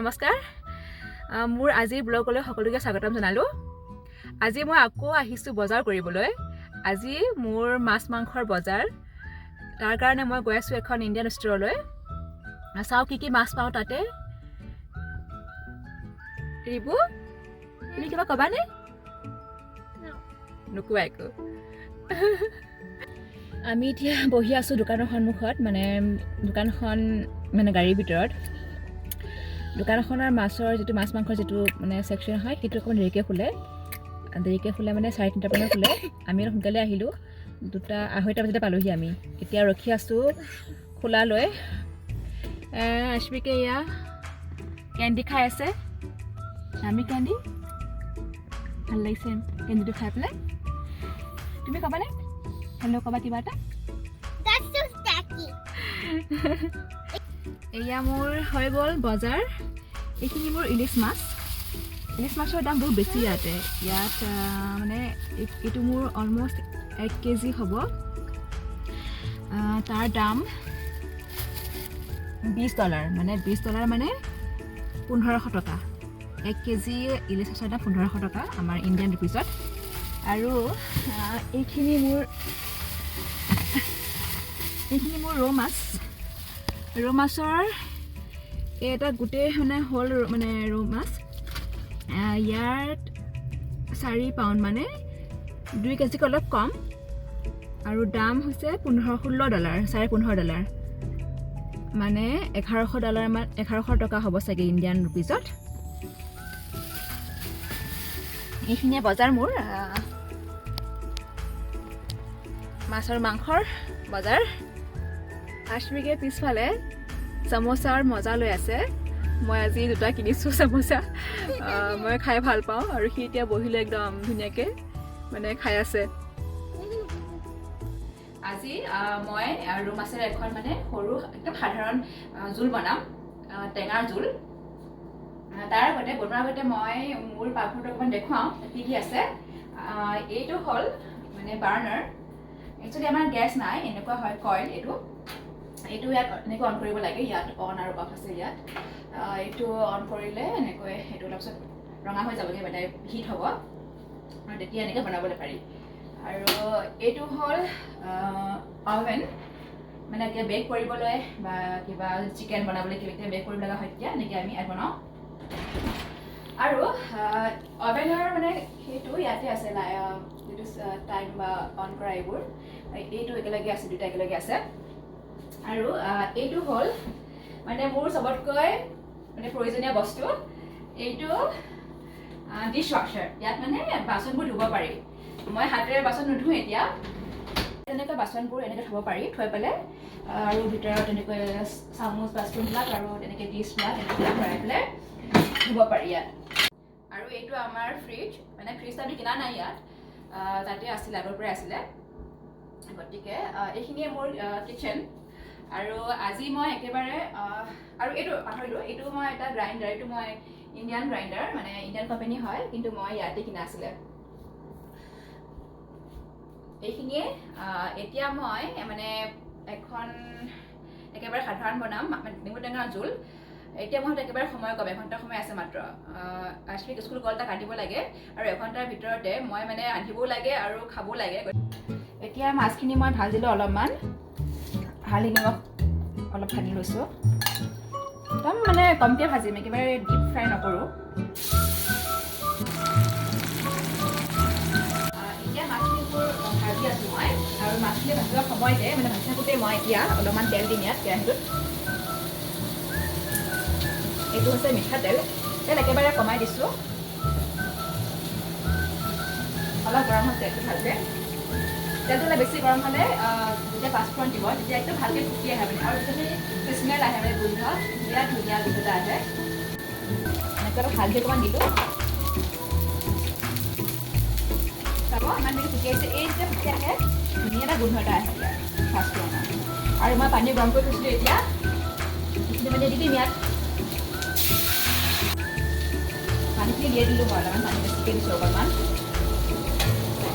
নমস্কাৰ মোৰ আজিৰ ব্লগলৈ সকলোকে স্বাগতম জনালোঁ। আজি মই আকৌ আহিছোঁ বজাৰ কৰিবলৈ। আজি মোৰ মাছ মাংসৰ বজাৰ। তাৰ কাৰণে মই গৈ আছোঁ এখন ইণ্ডিয়ান ষ্ট'ৰলৈ। চাওঁ কি মাছ পাওঁ তাতে। ৰিবু, তুমি কিবা ক'বানে? নোকোৱা একো। আমি এতিয়া বহি আছোঁ দোকানৰ সন্মুখত, দোকানখন গাড়ীৰ ভিতৰত। দোকানখনৰ মাছৰ যিটো মাছ মাংসৰ যিটো ছেকশ্যন হয় সেইটো অকণমান দেৰিকৈ খোলে 3:30 খোলে। আমি অলপ সোনকালে আহিলোঁ, 2:30 বজাতে পালোহি। আমি এতিয়া ৰখি আছোঁ খোলালৈ। আশ্মিকে এয়া কেণ্ডি খাই আছে। আমি কেণ্ডি ভাল লাগিছে কেণ্ডিটো খাই পেলাই। তুমি ক'বানে? হেল্ল' ক'বা কিবা এটা? এয়া মোৰ হৈ গ'ল বজাৰ। এইখিনি মোৰ ইলিছ মাছৰ দাম বহুত বেছি ইয়াত এইটো মোৰ অলমষ্ট 1 কেজি হ'ব। তাৰ দাম $20 $20 1500 টকা। 1 কেজি ইলিছ মাছৰ দাম 1500 টকা আমাৰ ইণ্ডিয়ান ৰুপিজত। আৰু এইখিনি মোৰ ৰৌ মাছৰ এটা গোটেই হ'ল ৰৌ মাছ। ইয়াত 4 পাউণ্ড 2 কেজিকৈ অলপ কম। আৰু দাম হৈছে $16 $15.5 $1100 টকা হ'ব চাগে ইণ্ডিয়ান ৰুপিজত। এইখিনিয়ে বজাৰ মোৰ মাছ আৰু মাংসৰ বজাৰ। আশ্মিকে পিছফালে চামোচাৰ মজা লৈ আছে। মই আজি 2টা কিনিছোঁ চামোচা। মই খাই ভাল পাওঁ আৰু সি এতিয়া বহিলে একদম ধুনীয়াকৈ খাই আছে। আজি মই ৰৌ মাছেৰে এখন সৰু একদম সাধাৰণ জোল বনাম, টেঙাৰ জোল। তাৰ আগতে বনোৱাৰ আগতে মই মোৰ পাকঘৰটো অকণমান দেখুৱাওঁ কি কি আছে। এইটো হ'ল বাৰ্ণাৰ। একচুৱেলি আমাৰ গেছ নাই, এনেকুৱা হয় কইল। এইটো ইয়াত এনেকৈ অন কৰিব লাগে। ইয়াত অন আৰু অফ আছে। ইয়াত এইটো অন কৰিলে এনেকৈ সেইটো অলপ ৰঙা হৈ যাবগৈ, হিট হ'ব আৰু তেতিয়া এনেকৈ বনাবলৈ পাৰি। আৰু এইটো হ'ল অভেন, এতিয়া বেক কৰিবলৈ বা কিবা চিকেন বনাবলৈ কিবা বেক কৰিব লগা হয় তেতিয়া এনেকৈ আমি ইয়াত বনাওঁ। আৰু অভেনৰ সেইটো ইয়াতে আছে, যিটো টাইম বা অন কৰা এইবোৰ এইটো একেলগে আছে, 2টা একেলগে আছে। আৰু এইটো হ'ল মোৰ চবতকৈ প্ৰয়োজনীয় বস্তু। এইটো ডিছ ৱাশ্বাৰ। ইয়াত বাচনবোৰ ধুব পাৰি। মই হাতেৰে বাচন নুধুওঁ এতিয়া। তেনেকৈ বাচনবোৰ এনেকৈ থ'ব পাৰি, থৈ পেলাই আৰু ভিতৰত তেনেকৈ চামুচ বা স্পুনবিলাক আৰু তেনেকৈ ডিছবিলাক এনেকৈ ভৰাই পেলাই ধুব পাৰি ইয়াত। আৰু এইটো আমাৰ ফ্ৰিজটো আমি কিনা নাই ইয়াত, তাতে আছিলে, আগৰ পৰাই আছিলে। গতিকে এইখিনিয়ে মোৰ কিটচেন। আৰু আজি মই একেবাৰে আৰু এইটো পাহৰিলোঁ, এইটো মই এটা গ্ৰাইণ্ডাৰ। এইটো মই ইণ্ডিয়ান গ্ৰাইণ্ডাৰ, ইণ্ডিয়ান কোম্পানী হয়, কিন্তু মই ইয়াতে কিনা আছিলে। এইখিনিয়ে এতিয়া মই এখন একেবাৰে সাধাৰণ বনাম নেমু টেঙাৰ জোল। এতিয়া মই একেবাৰে সময় কম, 1 ঘণ্টা সময় আছে মাত্ৰ। আশ্মিক স্কুল গ'ল, তাক আনিব লাগে আৰু 1 ঘণ্টাৰ ভিতৰতে মই ৰান্ধিবও লাগে আৰু খাবও লাগে। এতিয়া মাছখিনি মই ভাজিলোঁ অলপমান, হালধি নিমখ অলপ সানি লৈছোঁ। একদম কমকৈ ভাজিম, একেবাৰে ডিপ ফ্ৰাই নকৰোঁ। এতিয়া মাছখিনিবোৰ ভাজি আছোঁ মই, আৰু মাছখিনি ভাজিবৰ সময়তে ভাজি থাকোঁতে মই এতিয়া অলপমান তেল দিম ইয়াত কেৰাহীটোত। এইটো হৈছে মিঠাতেল। তেল একেবাৰে কমাই দিছোঁ। অলপ গৰম হৈছে তেলটো ভালকৈ। তেলটো অলপ বেছি গৰম হ'লে যেতিয়া পাঁচফোৰণ দিব তেতিয়া একদম ভালকৈ ফুটি আহে আৰু যেতিয়া স্মেল আহে গোন্ধ, বিৰাট ধুনীয়া গোন্ধ এটা আহে। এনেকৈ অলপ হালধি অকণমান দিলোঁ। চাব ইমানখিনি ফুটি আহিছে। এই যেতিয়া ফুটি আহে ধুনীয়া এটা গোন্ধ এটা আহে ইয়াত পাঁচফোৰণৰ। আৰু মই পানী গৰম কৰি থৈছিলোঁ। এতিয়া এইখিনি দি দিম ইয়াত। পানীখিনি দিয়ে দিলোঁ। মই অলপমান পানী বেছিকৈ দিছোঁ অকণমান।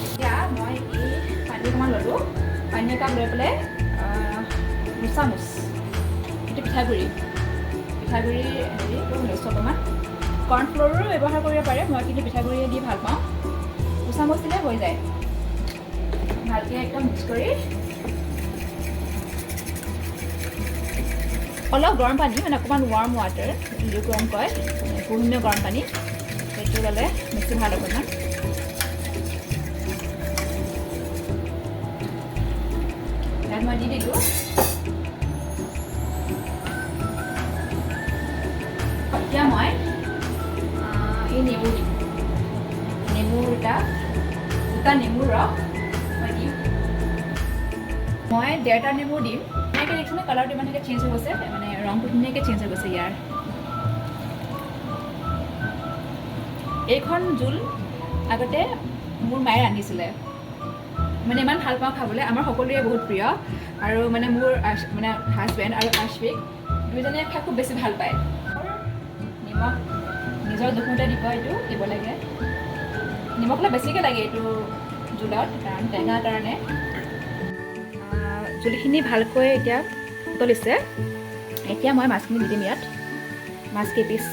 এতিয়া মই এই পানী অকণমান ল'লোঁ। পানী একাপ লৈ পেলাই চামুচ এইটো পিঠাগুড়ি পিঠাগুড়ি হেৰি লৈছোঁ অকণমান কৰ্ণফ্ল'ৰো ব্যৱহাৰ কৰিব পাৰে মই কিন্তু পিঠাগুড়িয়ে দি ভাল পাওঁ দুচামুচ দিলে হৈ যায় ভালকৈ একদম মিক্স কৰি অলপ গৰম পানী মানে অকণমান ৱাৰ্ম ৱাটাৰ যিটো গৰম কয় কুহুমীয়া গৰম পানী সেইটো ল'লে বেছি ভাল অকণমান ইয়াত মই দি দিলোঁ এতিয়া মই এই নেমু দিম নেমু দুটা নেমুৰ ৰস মই দিম মই 1.5টা নেমু দিম এনেকৈ দেখিছেনে কালাৰটো ইমান ধুনীয়াকৈ চেঞ্জ হৈ গৈছে মানে ৰংটো ধুনীয়াকৈ চেঞ্জ হৈ গৈছে ইয়াৰ এইখন জোল আগতে মোৰ মায়ে ৰান্ধিছিলে মানে ইমান ভাল পাওঁ খাবলৈ আমাৰ সকলোৰে বহুত প্ৰিয় আৰু মানে মোৰ মানে হাজবেণ্ড আৰু আশ্বিক দুয়োজনে খাই খুব বেছি ভাল পায় নিমখ নিজৰ জোখমতে দিব লাগে নিমখ অলপ বেছিকৈ লাগে এইটো জোলত কাৰণ টেঙাৰ কাৰণে জোলখিনি ভালকৈ এতিয়া উতলিছে এতিয়া মই মাছখিনি দি দিম ইয়াত মাছ কেইপিচ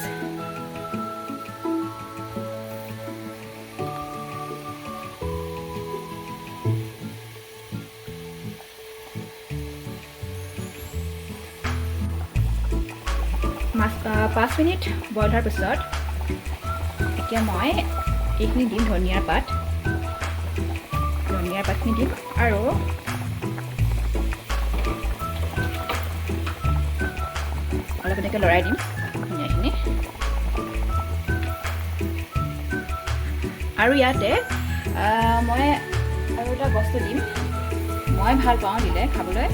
মাছ 5 মিনিট বইল হোৱাৰ পিছত এতিয়া মই এইখিনি দিম ধনিয়াৰ পাতখিনি দিম আৰু অলপ এনেকৈ লৰাই দিম ধনিয়াখিনি আৰু ইয়াতে মই আৰু এটা বস্তু দিম মই ভাল পাওঁ দিলে খাবলৈ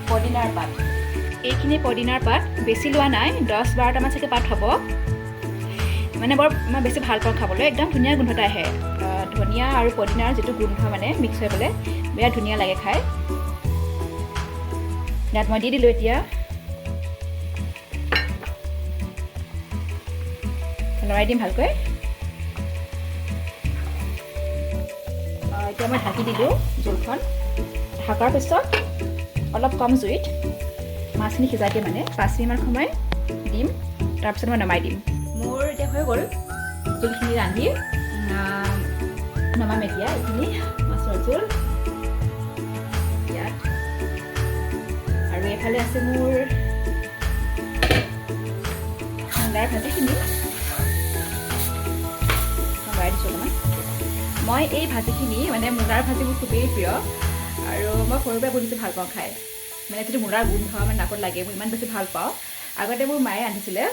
পদিনাৰ পাত এইখিনি পদিনাৰ পাত বেছি লোৱা নাই 10-12টামান চাগে পাত হ'ব মানে মই বেছি ভাল পাওঁ খাবলৈ একদম ধুনীয়া গোন্ধ এটা আহে ধনিয়া আৰু পদিনাৰ যিটো গোন্ধ মানে মিক্স হৈ পেলাই বিৰাট ধুনীয়া লাগে খাই ইয়াত মই দি দিলোঁ এতিয়া লৰাই দিম ভালকৈ এতিয়া মই ঢাকি দিলোঁ জোলখন ঢাকাৰ পিছত অলপ কম জুইত মাছখিনি সিজাকৈ মানে 5 মিনিটমান সময় দিম তাৰপিছত মই নমাই দিম মোৰ এতিয়া হৈ গ'ল জোলখিনি ৰান্ধি নমাম এতিয়া এইখিনি মাছৰ জোল ইয়াত আৰু এইফালে আছে মোৰ মূলাৰ ভাজিখিনি লৰাই দিছোঁ অকণমান মই এই ভাজিখিনি মানে মূলাৰ ভাজি মোৰ খুবেই প্ৰিয় আৰু মই সৰুৰ পৰা বহুত বেছি ভাল পাওঁ খাই মানে যিটো মূলাৰ গোন্ধ মানে নাকত লাগে মই ইমান বেছি ভাল পাওঁ আগতে মোৰ মায়ে ৰান্ধিছিলে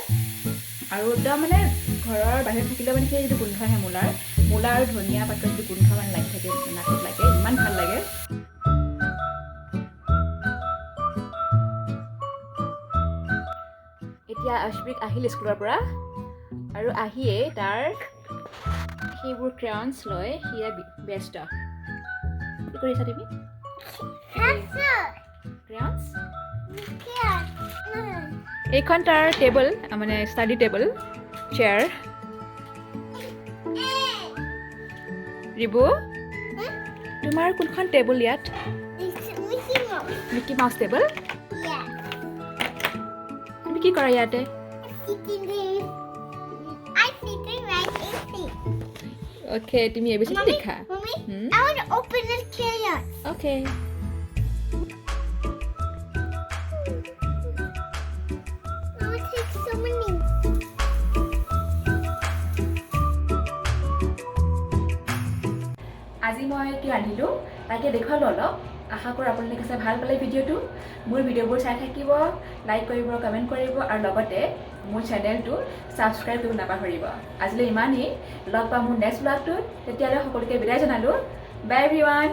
আৰু একদম মানে ঘৰৰ বাহিৰত থাকিলেও মানে সেই যিটো গোন্ধ আহে মূলা আৰু ধনিয়া পাতৰ যিটো গোন্ধ মানে লাগি থাকে নাকত লাগে ইমান ভাল লাগে এতিয়া আশ্বিক আহিল স্কুলৰ পৰা আৰু আহিয়ে তাৰ সেইবোৰ ক্ৰেয়নছ লৈ সিয়ে ব্যস্ত কি কৰিছা তুমি ক্ৰেয়নছ এইখন তাৰ টেবল মানে ষ্টাডি টেবল চেয়াৰ ৰিবু তোমাৰ কোনখন টেবল ইয়াত মিকি মাউচ টেবল তুমি কি কৰা ইয়াতে ওকে তুমি এবিসিডি লিখা I want to open the crayon. Okay আজি মই কি ৰান্ধিলোঁ তাকে দেখুৱালোঁ অলপ আশা কৰোঁ আপোনালোকে চাই ভাল পালে ভিডিঅ'টো মোৰ ভিডিঅ'বোৰ চাই থাকিব লাইক কৰিব কমেণ্ট কৰিব আৰু লগতে মোৰ চেনেলটো ছাবস্ক্ৰাইব কৰিব নাপাহৰিব আজিলৈ ইমানেই লগ পাম মোৰ নেক্সট ব্লগটোত তেতিয়ালৈ সকলোকে বিদায় জনালোঁ বাই এভৰিৱান